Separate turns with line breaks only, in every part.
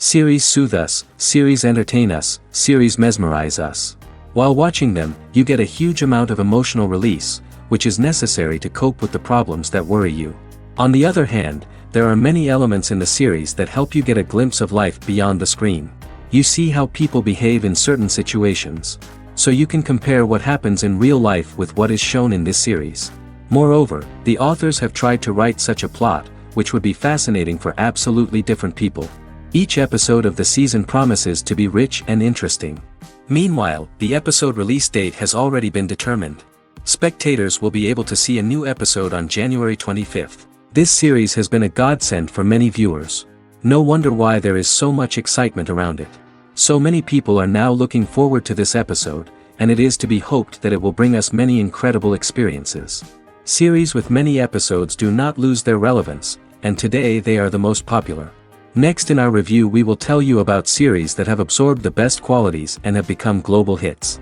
Series soothe us, series entertain us, series mesmerize us. While watching them, you get a huge amount of emotional release, which is necessary to cope with the problems that worry you. On the other hand, there are many elements in the series that help you get a glimpse of life beyond the screen. You see how people behave in certain situations. So you can compare what happens in real life with what is shown in this series. Moreover, the authors have tried to write such a plot, which would be fascinating for absolutely different people. Each episode of the season promises to be rich and interesting. Meanwhile, the episode release date has already been determined. Spectators will be able to see a new episode on January 25th. This series has been a godsend for many viewers. No wonder why there is so much excitement around it. So many people are now looking forward to this episode, and it is to be hoped that it will bring us many incredible experiences. Series with many episodes do not lose their relevance, and today they are the most popular. Next in our review we will tell you about series that have absorbed the best qualities and have become global hits.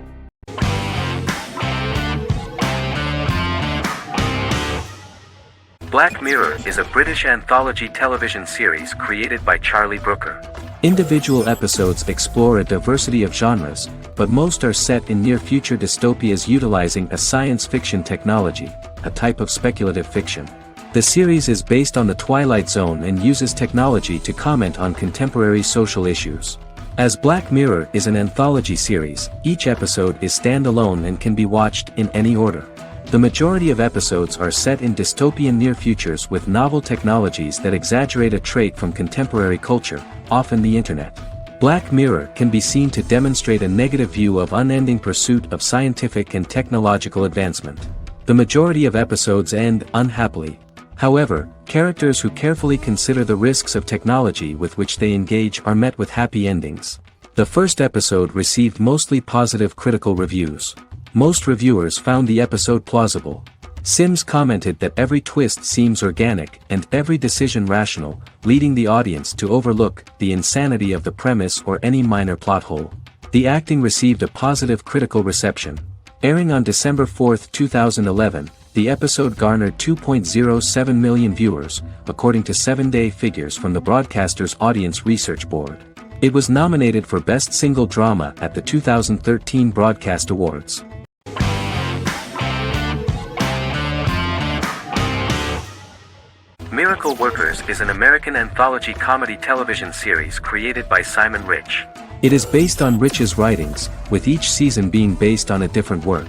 Black Mirror is a British anthology television series created by Charlie Brooker. Individual episodes explore a diversity of genres, but most are set in near-future dystopias utilizing a science fiction technology, a type of speculative fiction. The series is based on the Twilight Zone and uses technology to comment on contemporary social issues. As Black Mirror is an anthology series, each episode is standalone and can be watched in any order. The majority of episodes are set in dystopian near futures with novel technologies that exaggerate a trait from contemporary culture, often the internet. Black Mirror can be seen to demonstrate a negative view of unending pursuit of scientific and technological advancement. The majority of episodes end unhappily. However, characters who carefully consider the risks of technology with which they engage are met with happy endings. The first episode received mostly positive critical reviews. Most reviewers found the episode plausible. Sims commented that every twist seems organic and every decision rational, leading the audience to overlook the insanity of the premise or any minor plot hole. The acting received a positive critical reception. Airing on December 4, 2011, the episode garnered 2.07 million viewers, according to 7-day figures from the broadcaster's Audience Research Board. It was nominated for Best Single Drama at the 2013 Broadcast Awards. Miracle Workers is an American anthology comedy television series created by Simon Rich. It is based on Rich's writings, with each season being based on a different work.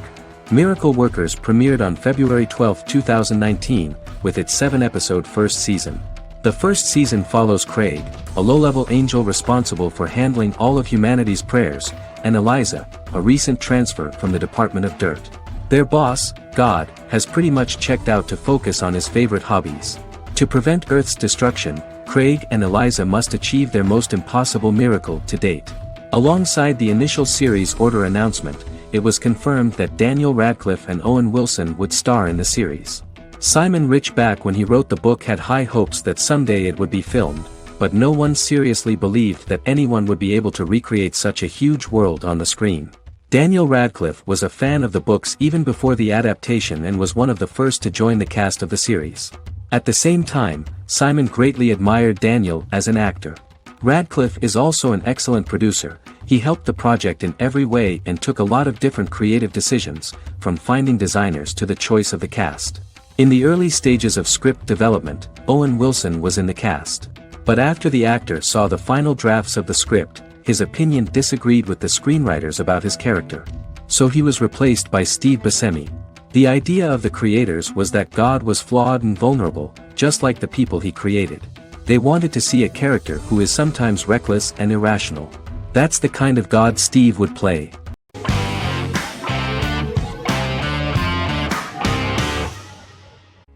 Miracle Workers premiered on February 12, 2019, with its 7-episode first season. The first season follows Craig, a low-level angel responsible for handling all of humanity's prayers, and Eliza, a recent transfer from the Department of Dirt. Their boss, God, has pretty much checked out to focus on his favorite hobbies. To prevent Earth's destruction, Craig and Eliza must achieve their most impossible miracle to date. Alongside the initial series order announcement, it was confirmed that Daniel Radcliffe and Owen Wilson would star in the series. Simon Rich back when he wrote the book had high hopes that someday it would be filmed, but no one seriously believed that anyone would be able to recreate such a huge world on the screen. Daniel Radcliffe was a fan of the books even before the adaptation and was one of the first to join the cast of the series. At the same time, Simon greatly admired Daniel as an actor. Radcliffe is also an excellent producer. He helped the project in every way and took a lot of different creative decisions, from finding designers to the choice of the cast. In the early stages of script development, Owen Wilson was in the cast. But after the actor saw the final drafts of the script, his opinion disagreed with the screenwriters about his character. So he was replaced by Steve Buscemi. The idea of the creators was that God was flawed and vulnerable, just like the people he created. They wanted to see a character who is sometimes reckless and irrational. That's the kind of God Steve would play.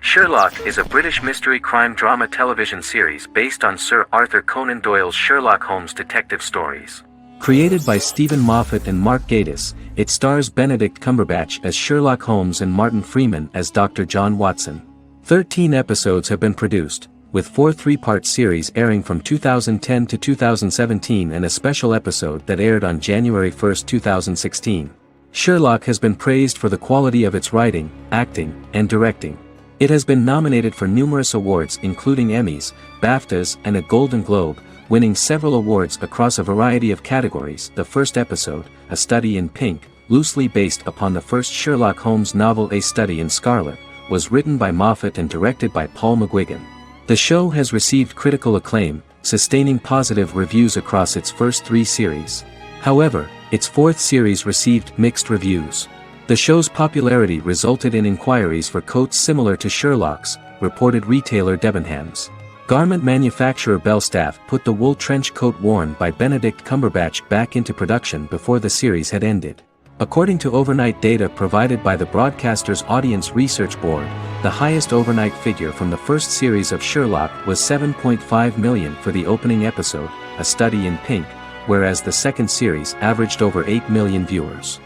Sherlock is a British mystery crime drama television series based on Sir Arthur Conan Doyle's Sherlock Holmes detective stories. Created by Stephen Moffat and Mark Gatiss, it stars Benedict Cumberbatch as Sherlock Holmes and Martin Freeman as Dr. John Watson. 13 episodes have been produced, with 4 3-part series airing from 2010 to 2017 and a special episode that aired on January 1, 2016. Sherlock has been praised for the quality of its writing, acting, and directing. It has been nominated for numerous awards including Emmys, BAFTAs, and a Golden Globe, winning several awards across a variety of categories. The first episode, A Study in Pink, loosely based upon the first Sherlock Holmes novel A Study in Scarlet, was written by Moffat and directed by Paul McGuigan. The show has received critical acclaim, sustaining positive reviews across its first 3 series. However, its 4th series received mixed reviews. The show's popularity resulted in inquiries for coats similar to Sherlock's, reported retailer Debenhams. Garment manufacturer Belstaff put the wool trench coat worn by Benedict Cumberbatch back into production before the series had ended. According to overnight data provided by the broadcaster's Audience Research Board, the highest overnight figure from the first series of Sherlock was 7.5 million for the opening episode, A Study in Pink, whereas the second series averaged over 8 million viewers.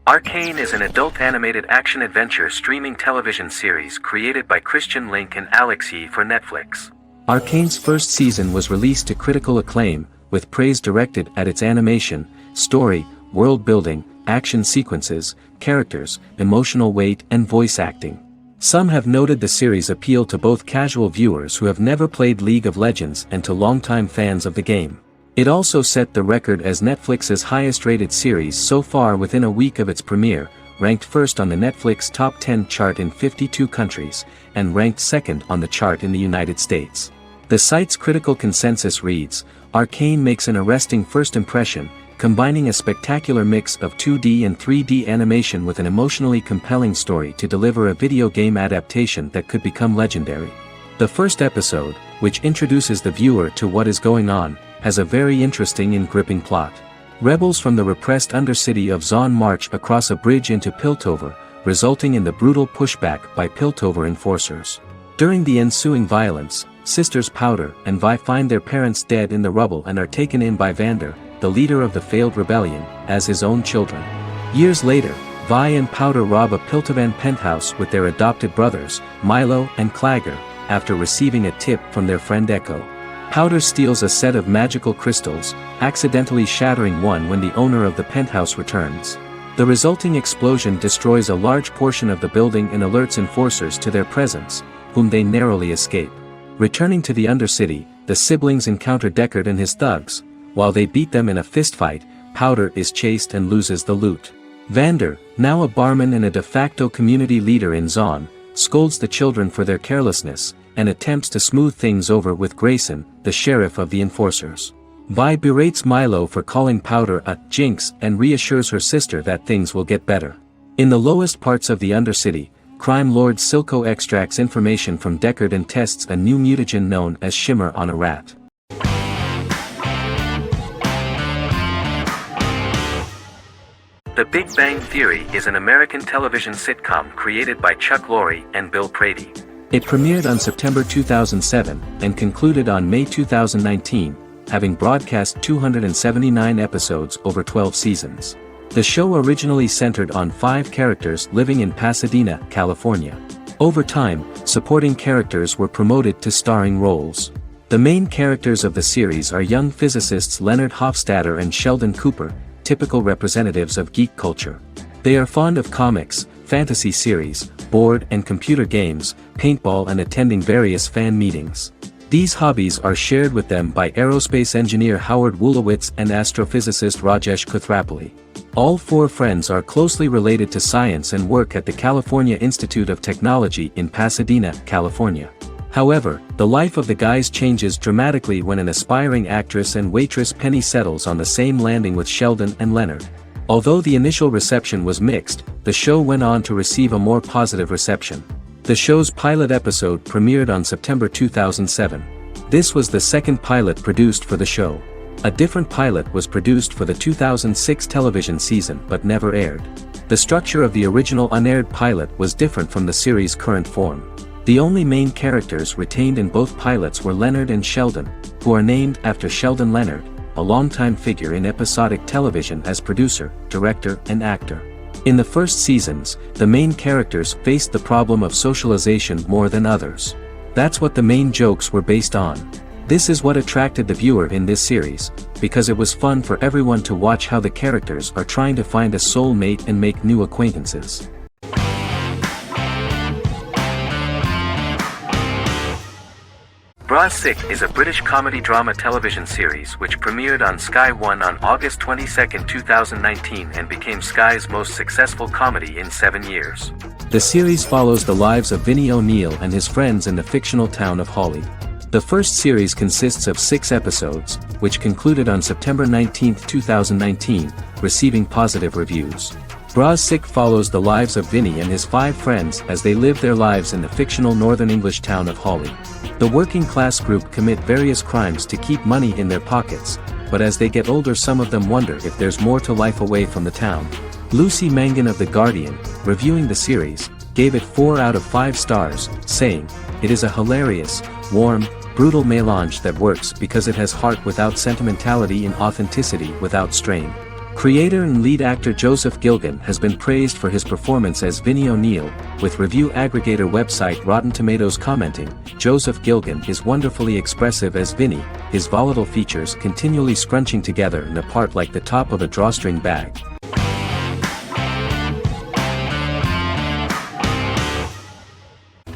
Arcane is an adult animated action-adventure streaming television series created by Christian Link and Alex Yee for Netflix. Arcane's first season was released to critical acclaim, with praise directed at its animation, story, world-building, action sequences, characters, emotional weight and voice acting. Some have noted the series' appeal to both casual viewers who have never played League of Legends and to longtime fans of the game. It also set the record as Netflix's highest-rated series so far within a week of its premiere, ranked first on the Netflix Top 10 chart in 52 countries, and ranked second on the chart in the United States. The site's critical consensus reads, Arcane makes an arresting first impression, combining a spectacular mix of 2D and 3D animation with an emotionally compelling story to deliver a video game adaptation that could become legendary. The first episode, which introduces the viewer to what is going on, has a very interesting and gripping plot. Rebels from the repressed undercity of Zon march across a bridge into Piltover, resulting in the brutal pushback by Piltover enforcers. During the ensuing violence, sisters Powder and Vi find their parents dead in the rubble and are taken in by Vander, the leader of the failed rebellion, as his own children. Years later, Vi and Powder rob a Piltovan penthouse with their adopted brothers, Milo and Clagger, after receiving a tip from their friend Echo. Powder steals a set of magical crystals, accidentally shattering one when the owner of the penthouse returns. The resulting explosion destroys a large portion of the building and alerts enforcers to their presence, whom they narrowly escape. Returning to the Undercity, the siblings encounter Deckard and his thugs. While they beat them in a fistfight, Powder is chased and loses the loot. Vander, now a barman and a de facto community leader in Zon, scolds the children for their carelessness, and attempts to smooth things over with Grayson, the sheriff of the enforcers. Vi berates Milo for calling Powder a jinx and reassures her sister that things will get better. In the lowest parts of the Undercity, crime lord Silco extracts information from Deckard and tests a new mutagen known as Shimmer on a rat. The Big Bang Theory is an American television sitcom created by Chuck Lorre and Bill Prady. It premiered on September 2007 and concluded on May 2019, having broadcast 279 episodes over 12 seasons. The show originally centered on 5 characters living in Pasadena, California. Over time, supporting characters were promoted to starring roles. The main characters of the series are young physicists Leonard Hofstadter and Sheldon Cooper, typical representatives of geek culture. They are fond of comics, fantasy series, board and computer games, paintball and attending various fan meetings. These hobbies are shared with them by aerospace engineer Howard Wolowitz and astrophysicist Rajesh Kuthrapalli. All 4 friends are closely related to science and work at the California Institute of Technology in Pasadena, California. However, the life of the guys changes dramatically when an aspiring actress and waitress Penny settles on the same landing with Sheldon and Leonard. Although the initial reception was mixed, the show went on to receive a more positive reception. The show's pilot episode premiered on September 2007. This was the second pilot produced for the show. A different pilot was produced for the 2006 television season but never aired. The structure of the original unaired pilot was different from the series' current form. The only main characters retained in both pilots were Leonard and Sheldon, who are named after Sheldon Leonard, a longtime figure in episodic television as producer, director, and actor. In the first seasons, the main characters faced the problem of socialization more than others. That's what the main jokes were based on. This is what attracted the viewer in this series, because it was fun for everyone to watch how the characters are trying to find a soul mate and make new acquaintances. Sick is a British comedy drama television series which premiered on Sky One on August 22, 2019 and became Sky's most successful comedy in 7 years. The series follows the lives of Vinnie O'Neill and his friends in the fictional town of Hawley. The first series consists of 6 episodes, which concluded on September 19, 2019, receiving positive reviews. Sick follows the lives of Vinnie and his 5 friends as they live their lives in the fictional Northern English town of Hawley. The working class group commit various crimes to keep money in their pockets, but as they get older some of them wonder if there's more to life away from the town. Lucy Mangan of The Guardian, reviewing the series, gave it 4 out of 5 stars, saying, "It is a hilarious, warm, brutal melange that works because it has heart without sentimentality and authenticity without strain." Creator and lead actor Joseph Gilgun has been praised for his performance as Vinnie O'Neill, with review aggregator website Rotten Tomatoes commenting, "Joseph Gilgun is wonderfully expressive as Vinnie, his volatile features continually scrunching together and apart like the top of a drawstring bag."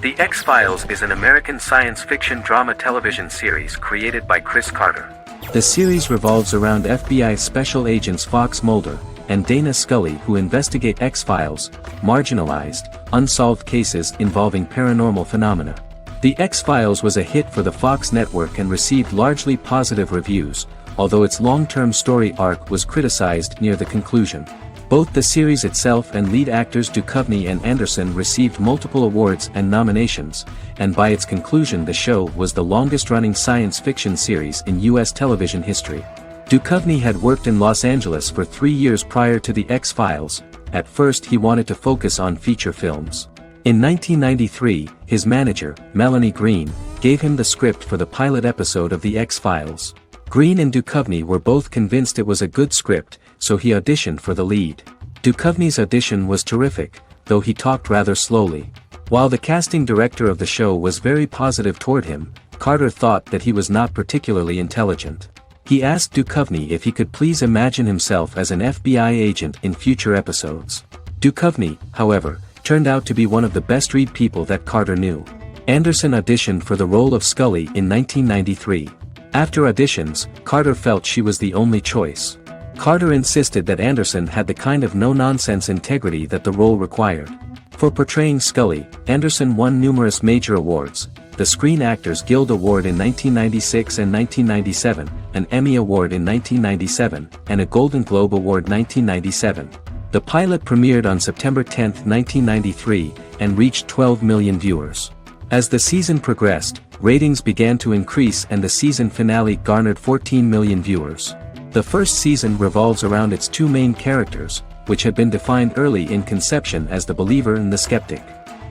The X-Files is an American science fiction drama television series created by Chris Carter. The series revolves around FBI Special Agents Fox Mulder and Dana Scully who investigate X-Files, marginalized, unsolved cases involving paranormal phenomena. The X-Files was a hit for the Fox network and received largely positive reviews, although its long-term story arc was criticized near the conclusion. Both the series itself and lead actors Duchovny and Anderson received multiple awards and nominations, and by its conclusion the show was the longest-running science fiction series in U.S. television history. Duchovny had worked in Los Angeles for 3 years prior to The X-Files. At first he wanted to focus on feature films. In 1993, his manager, Melanie Green, gave him the script for the pilot episode of The X-Files. Green and Duchovny were both convinced it was a good script, so he auditioned for the lead. Duchovny's audition was terrific, though he talked rather slowly. While the casting director of the show was very positive toward him, Carter thought that he was not particularly intelligent. He asked Duchovny if he could please imagine himself as an FBI agent in future episodes. Duchovny, however, turned out to be one of the best-read people that Carter knew. Anderson auditioned for the role of Scully in 1993. After auditions, Carter felt she was the only choice. Carter insisted that Anderson had the kind of no-nonsense integrity that the role required. For portraying Scully, Anderson won numerous major awards, the Screen Actors Guild Award in 1996 and 1997, an Emmy Award in 1997, and a Golden Globe Award 1997. The pilot premiered on September 10, 1993, and reached 12 million viewers. As the season progressed, ratings began to increase and the season finale garnered 14 million viewers. The first season revolves around its 2 main characters, which had been defined early in conception as the believer and the skeptic.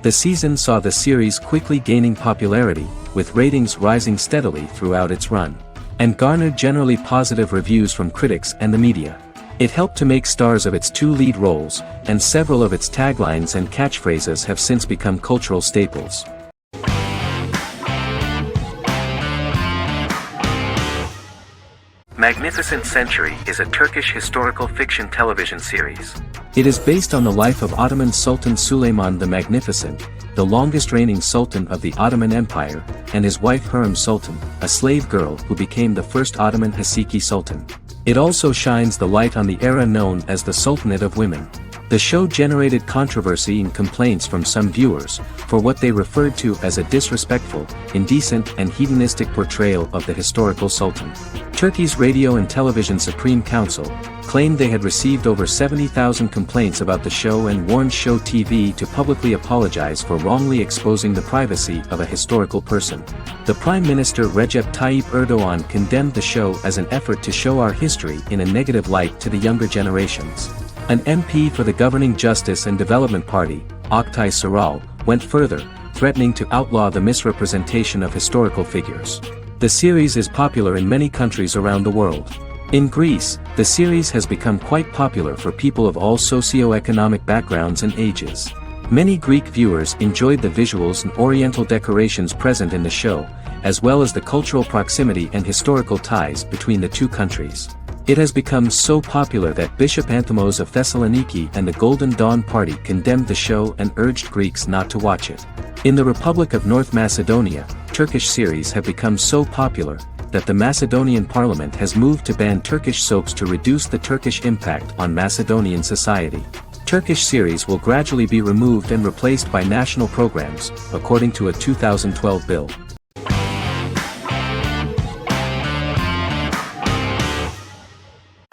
The season saw the series quickly gaining popularity, with ratings rising steadily throughout its run, and garnered generally positive reviews from critics and the media. It helped to make stars of its 2 lead roles, and several of its taglines and catchphrases have since become cultural staples. Magnificent Century is a Turkish historical fiction television series. It is based on the life of Ottoman Sultan Süleyman the Magnificent, the longest-reigning sultan of the Ottoman Empire, and his wife Hürrem Sultan, a slave girl who became the first Ottoman Haseki Sultan. It also shines the light on the era known as the Sultanate of Women. The show generated controversy and complaints from some viewers, for what they referred to as a disrespectful, indecent and hedonistic portrayal of the historical sultan. Turkey's Radio and Television Supreme Council claimed they had received over 70,000 complaints about the show and warned Show TV to publicly apologize for wrongly exposing the privacy of a historical person. The Prime Minister Recep Tayyip Erdogan condemned the show as an effort to show our history in a negative light to the younger generations. An MP for the governing Justice and Development Party, Oktay Saral, went further, threatening to outlaw the misrepresentation of historical figures. The series is popular in many countries around the world. In Greece, the series has become quite popular for people of all socio-economic backgrounds and ages. Many Greek viewers enjoyed the visuals and oriental decorations present in the show, as well as the cultural proximity and historical ties between the 2 countries. It has become so popular that Bishop Anthemos of Thessaloniki and the Golden Dawn Party condemned the show and urged Greeks not to watch it. In the Republic of North Macedonia, Turkish series have become so popular that the Macedonian parliament has moved to ban Turkish soaps to reduce the Turkish impact on Macedonian society. Turkish series will gradually be removed and replaced by national programs, according to a 2012 bill.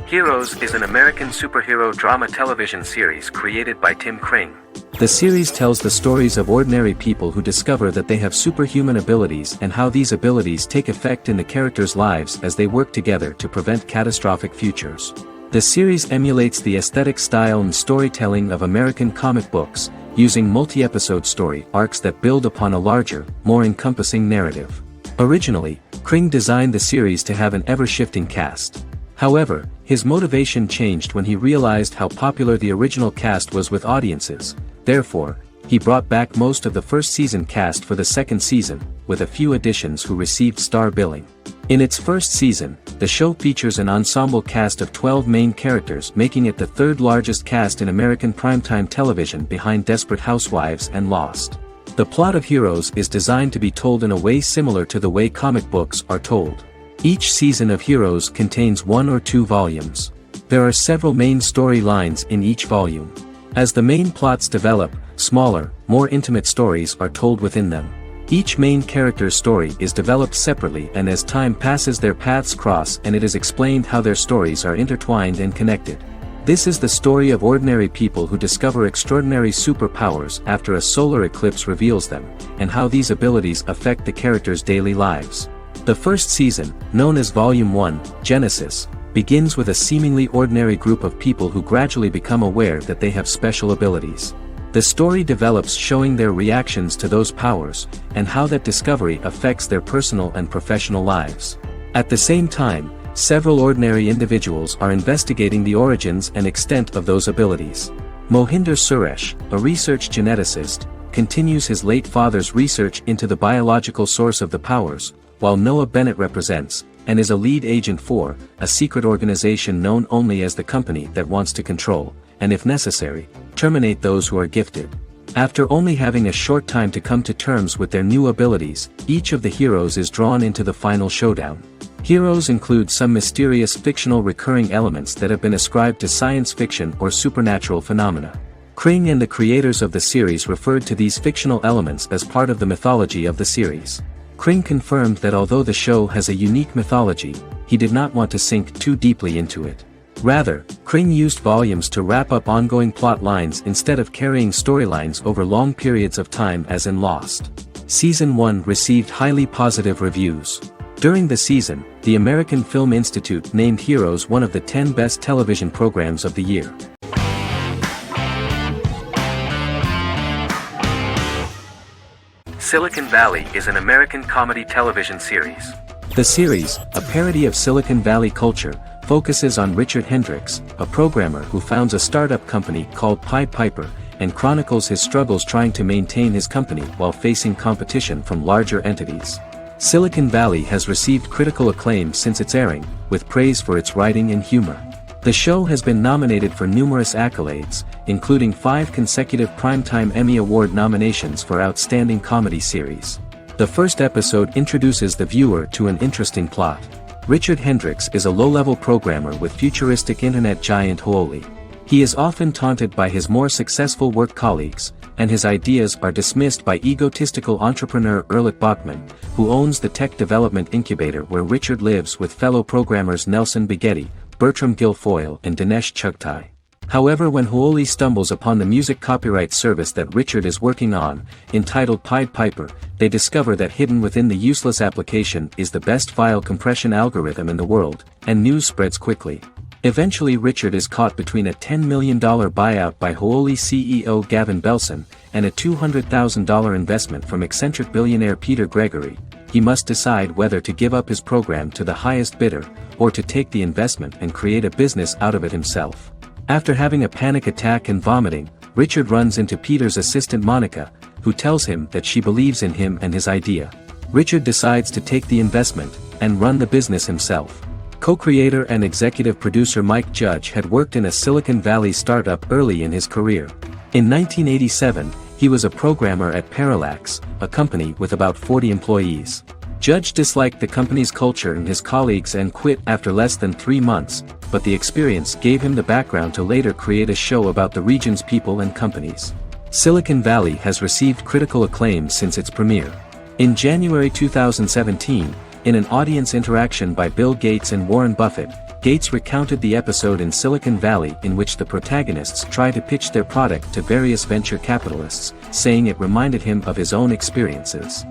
Heroes is an American superhero drama television series created by Tim Kring. The series tells the stories of ordinary people who discover that they have superhuman abilities and how these abilities take effect in the characters' lives as they work together to prevent catastrophic futures. The series emulates the aesthetic style and storytelling of American comic books, using multi-episode story arcs that build upon a larger, more encompassing narrative. Originally, Kring designed the series to have an ever-shifting cast. However, his motivation changed when he realized how popular the original cast was with audiences. Therefore, he brought back most of the first season cast for the second season, with a few additions who received star billing. In its first season, the show features an ensemble cast of 12 main characters, making it the third largest cast in American primetime television behind Desperate Housewives and Lost. The plot of Heroes is designed to be told in a way similar to the way comic books are told. Each season of Heroes contains 1 or 2 volumes. There are several main storylines in each volume. As the main plots develop, smaller, more intimate stories are told within them. Each main character's story is developed separately, and as time passes their paths cross and it is explained how their stories are intertwined and connected. This is the story of ordinary people who discover extraordinary superpowers after a solar eclipse reveals them, and how these abilities affect the characters' daily lives. The first season, known as Volume 1, Genesis, begins with a seemingly ordinary group of people who gradually become aware that they have special abilities. The story develops showing their reactions to those powers, and how that discovery affects their personal and professional lives. At the same time, several ordinary individuals are investigating the origins and extent of those abilities. Mohinder Suresh, a research geneticist, continues his late father's research into the biological source of the powers, while Noah Bennett represents, and is a lead agent for, a secret organization known only as the company that wants to control, and if necessary, terminate those who are gifted. After only having a short time to come to terms with their new abilities, each of the heroes is drawn into the final showdown. Heroes include some mysterious fictional recurring elements that have been ascribed to science fiction or supernatural phenomena. Kring and the creators of the series referred to these fictional elements as part of the mythology of the series. Kring confirmed that although the show has a unique mythology, he did not want to sink too deeply into it. Rather, Kring used volumes to wrap up ongoing plot lines instead of carrying storylines over long periods of time as in Lost. Season 1 received highly positive reviews. During the season, the American Film Institute named Heroes one of the 10 best television programs of the year. Silicon Valley is an American comedy television series. The series, a parody of Silicon Valley culture, focuses on Richard Hendricks, a programmer who founds a startup company called Pied Piper, and chronicles his struggles trying to maintain his company while facing competition from larger entities. Silicon Valley has received critical acclaim since its airing, with praise for its writing and humor. The show has been nominated for numerous accolades, including 5 consecutive Primetime Emmy Award nominations for Outstanding Comedy Series. The first episode introduces the viewer to an interesting plot. Richard Hendricks is a low-level programmer with futuristic internet giant Huoli. He is often taunted by his more successful work colleagues, and his ideas are dismissed by egotistical entrepreneur Erlich Bachman, who owns the tech development incubator where Richard lives with fellow programmers Nelson Bighetti, Bertram Guilfoyle and Dinesh Chugtai. However, when Huoli stumbles upon the music copyright service that Richard is working on, entitled Pied Piper, they discover that hidden within the useless application is the best file compression algorithm in the world, and news spreads quickly. Eventually Richard is caught between a $10 million buyout by Huoli CEO Gavin Belson, and a $200,000 investment from eccentric billionaire Peter Gregory. He must decide whether to give up his program to the highest bidder, or to take the investment and create a business out of it himself. After having a panic attack and vomiting, Richard runs into Peter's assistant Monica, who tells him that she believes in him and his idea. Richard decides to take the investment, and run the business himself. Co-creator and executive producer Mike Judge had worked in a Silicon Valley startup early in his career. In 1987, he was a programmer at Parallax, a company with about 40 employees. Judge disliked the company's culture and his colleagues and quit after less than 3 months, but the experience gave him the background to later create a show about the region's people and companies. Silicon Valley has received critical acclaim since its premiere. In January 2017, in an audience interaction by Bill Gates and Warren Buffett, Gates recounted the episode in Silicon Valley in which the protagonists try to pitch their product to various venture capitalists, saying it reminded him of his own experiences.